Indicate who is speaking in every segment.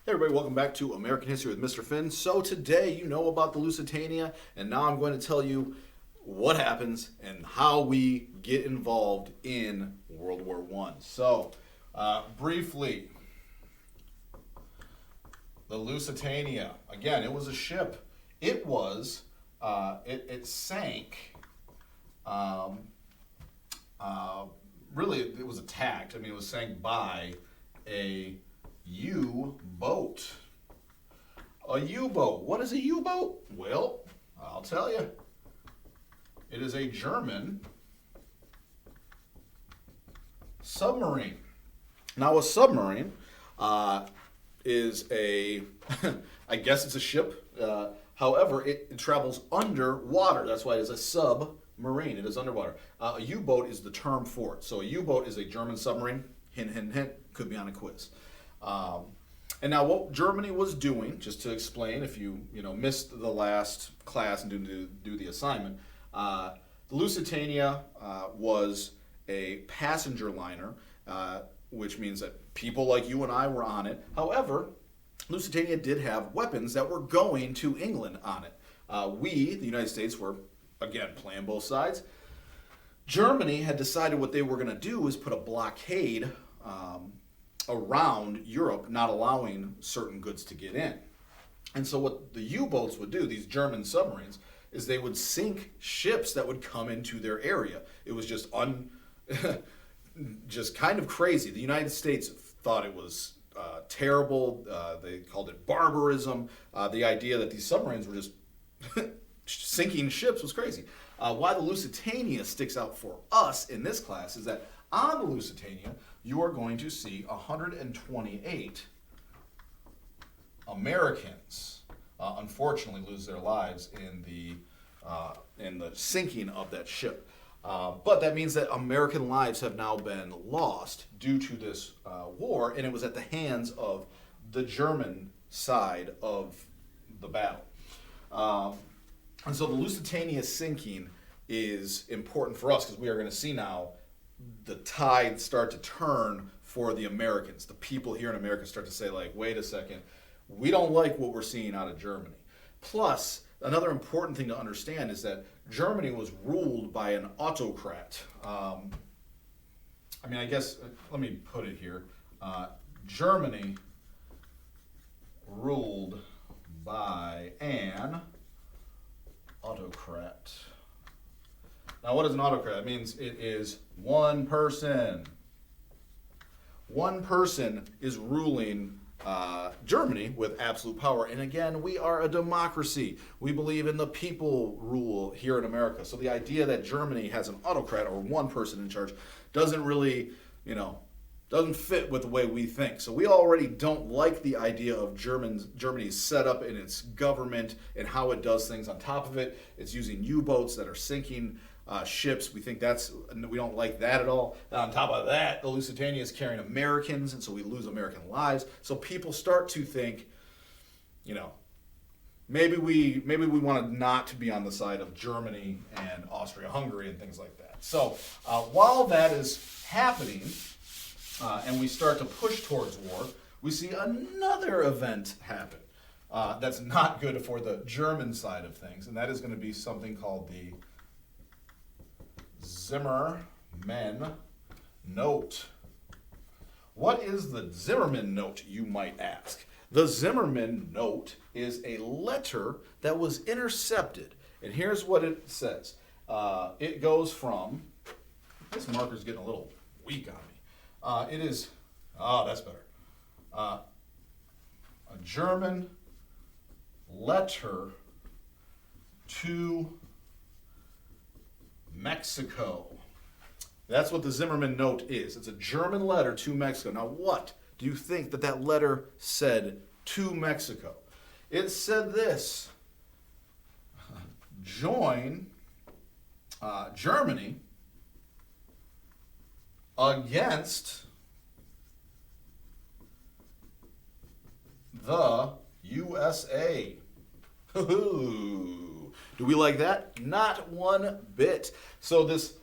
Speaker 1: Hey everybody, welcome back to American History with Mr. Finn. So today you know about the Lusitania, and now I'm going to tell you what happens and how we get involved in World War One. So, briefly, the Lusitania. Again, it was a ship. It was, it sank. Um, Really, it was attacked. I mean, it was sank by a U-boat. A U-boat. What is a U-boat? Well, I'll tell you. It is a German submarine. Now, a submarine is a, I guess it's a ship. However, it travels underwater. That's why it is a submarine. It is underwater. A U-boat is the term for it. So a U-boat is a German submarine. Hint, hint, hint. Could be on a quiz. And now what Germany was doing, just to explain, if you missed the last class and didn't do the assignment, the Lusitania was a passenger liner, which means that people like you and I were on it. However, Lusitania did have weapons that were going to England on it. We, the United States, were, again, playing both sides. Germany had decided what they were going to do was put a blockade around Europe, not allowing certain goods to get in. And so what the U-boats would do, these German submarines, is they would sink ships that would come into their area. It was just just kind of crazy. The United States thought it was terrible. They called it barbarism. The idea that these submarines were just sinking ships was crazy. Why the Lusitania sticks out for us in this class is that on the Lusitania, you are going to see 128 Americans, unfortunately, lose their lives in the sinking of that ship. But that means that American lives have now been lost due to this war, and it was at the hands of the German side of the battle. And so the Lusitania sinking is important for us because we are going to see now the tide start to turn for the Americans. The people here in America start to say, like, wait a second, we don't like what we're seeing out of Germany. Plus, another important thing to understand is that Germany was ruled by an autocrat. I guess, let me put it here. Germany ruled by an autocrat. Now, what is an autocrat? It means it is one person. One person is ruling Germany with absolute power. And again, we are a democracy. We believe in the people rule here in America. So the idea that Germany has an autocrat or one person in charge doesn't really, doesn't fit with the way we think. So we already don't like the idea of Germany's setup in its government and how it does things. On top of it, it's using U-boats that are sinking ships. We don't like that at all. And on top of that, the Lusitania is carrying Americans, and so we lose American lives. So people start to think, maybe we want to not be on the side of Germany and Austria-Hungary and things like that. So while that is happening, and we start to push towards war, we see another event happen that's not good for the German side of things, and that is going to be something called the Zimmerman Note. What is the Zimmerman Note, you might ask? The Zimmerman Note is a letter that was intercepted, and here's what it says. It goes from, this marker's getting a little weak on me. It is, that's better. A German letter to Mexico. That's what the Zimmerman Note is. It's a German letter to Mexico. Now, what do you think that letter said to Mexico? It said this: join Germany against the USA. Do we like that? Not one bit. So this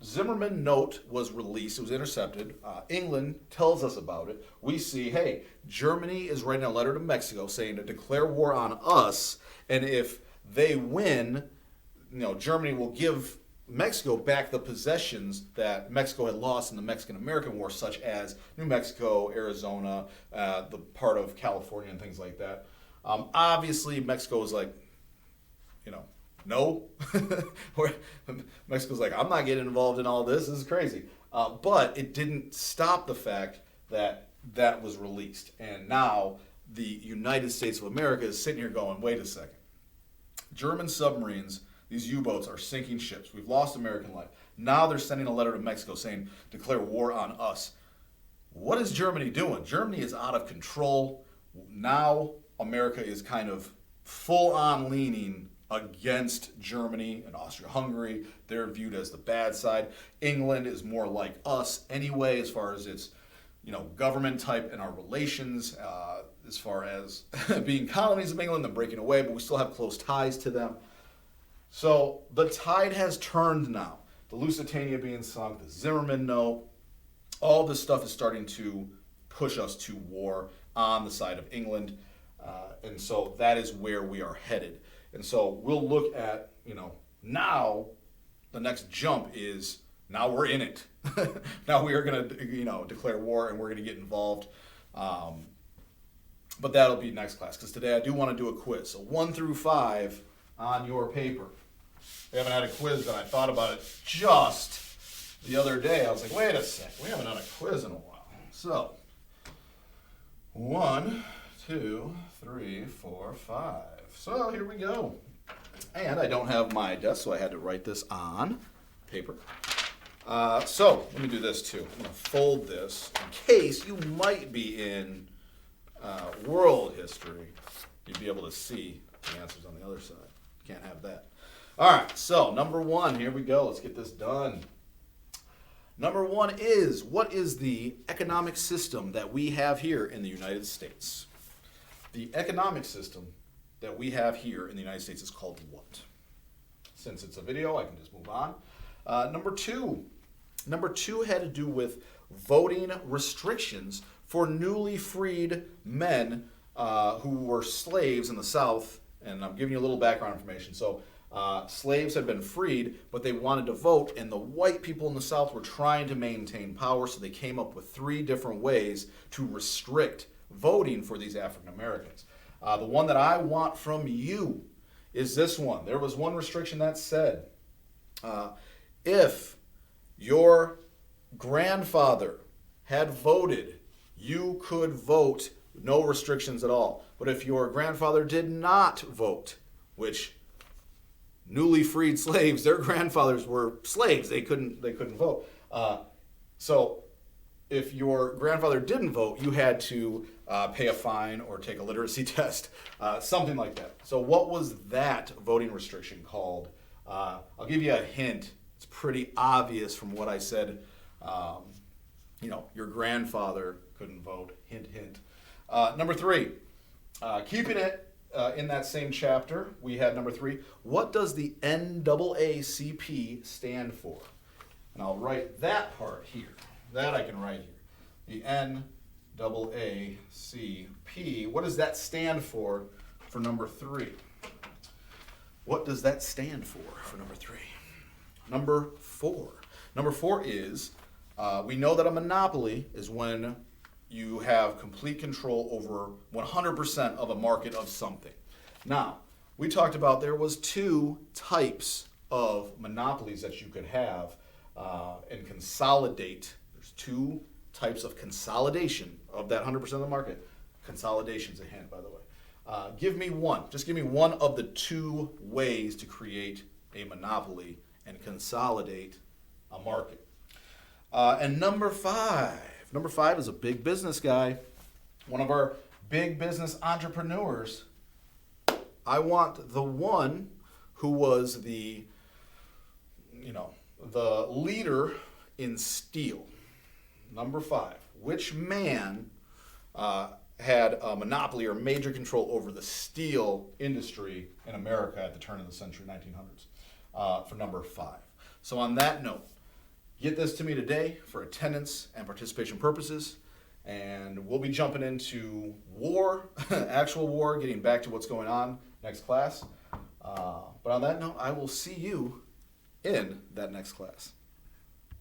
Speaker 1: Zimmerman Note was released. It was intercepted. England tells us about it. We see, hey, Germany is writing a letter to Mexico saying to declare war on us, and if they win, Germany will give Mexico back the possessions that Mexico had lost in the Mexican-American War, such as New Mexico, Arizona, the part of California, and things like that. Obviously, Mexico was like, no. Mexico's like, I'm not getting involved in all this. This is crazy. But it didn't stop the fact that that was released. And now the United States of America is sitting here going, wait a second. German submarines, these U-boats are sinking ships. We've lost American life. Now they're sending a letter to Mexico saying, declare war on us. What is Germany doing? Germany is out of control. Now America is kind of full on leaning against Germany and Austria-Hungary. They're viewed as the bad side. England is more like us anyway, as far as its government type and our relations, as far as being colonies of England and breaking away, but we still have close ties to them. So the tide has turned now. The Lusitania being sunk, the Zimmerman Note, all this stuff is starting to push us to war on the side of England. And so that is where we are headed. And so we'll look at, now the next jump is now we're in it. Now we are going to, declare war and we're going to get involved. But that'll be next class, because today I do want to do a quiz. So 1 through 5 on your paper. We haven't had a quiz, and I thought about it just the other day. I was like, wait a sec, we haven't done a quiz in a while. So 1, 2, 3, 4, 5. So here we go. And I don't have my desk, so I had to write this on paper. So let me do this too. I'm going to fold this in case you might be in world history. You'd be able to see the answers on the other side. Can't have that. All right, so number 1, here we go. Let's get this done. Number 1 is, what is the economic system that we have here in the United States? The economic system that we have here in the United States is called what? Since it's a video, I can just move on. Number 2 had to do with voting restrictions for newly freed men who were slaves in the South. And I'm giving you a little background information. So slaves had been freed, but they wanted to vote, and the white people in the South were trying to maintain power, so they came up with 3 different ways to restrict voting for these African Americans. The one that I want from you is this one. There was one restriction that said, if your grandfather had voted, you could vote, no restrictions at all. But if your grandfather did not vote, which newly freed slaves, their grandfathers were slaves, they couldn't vote. So if your grandfather didn't vote, you had to pay a fine or take a literacy test, something like that. So what was that voting restriction called? I'll give you a hint. It's pretty obvious from what I said. Your grandfather couldn't vote. Hint, hint. Number 3, keeping it in that same chapter, we had number 3. What does the NAACP stand for? And I'll write that part here. That I can write here. The NAACP. What does that stand for number 3? What does that stand for number 3? Number 4. Number 4 is, we know that a monopoly is when you have complete control over 100% of a market of something. Now, we talked about there was 2 types of monopolies that you could have and consolidate. There's 2 types of consolidation of that 100% of the market. Consolidation's a hint, by the way. Give me one. Just give me one of the 2 ways to create a monopoly and consolidate a market. And number 5. Number 5 is a big business guy. One of our big business entrepreneurs. I want the one who was the leader in steel. Number 5. Which man had a monopoly or major control over the steel industry in America at the turn of the century, 1900s, for number 5. So on that note, get this to me today for attendance and participation purposes, and we'll be jumping into war, actual war, getting back to what's going on next class. But on that note, I will see you in that next class.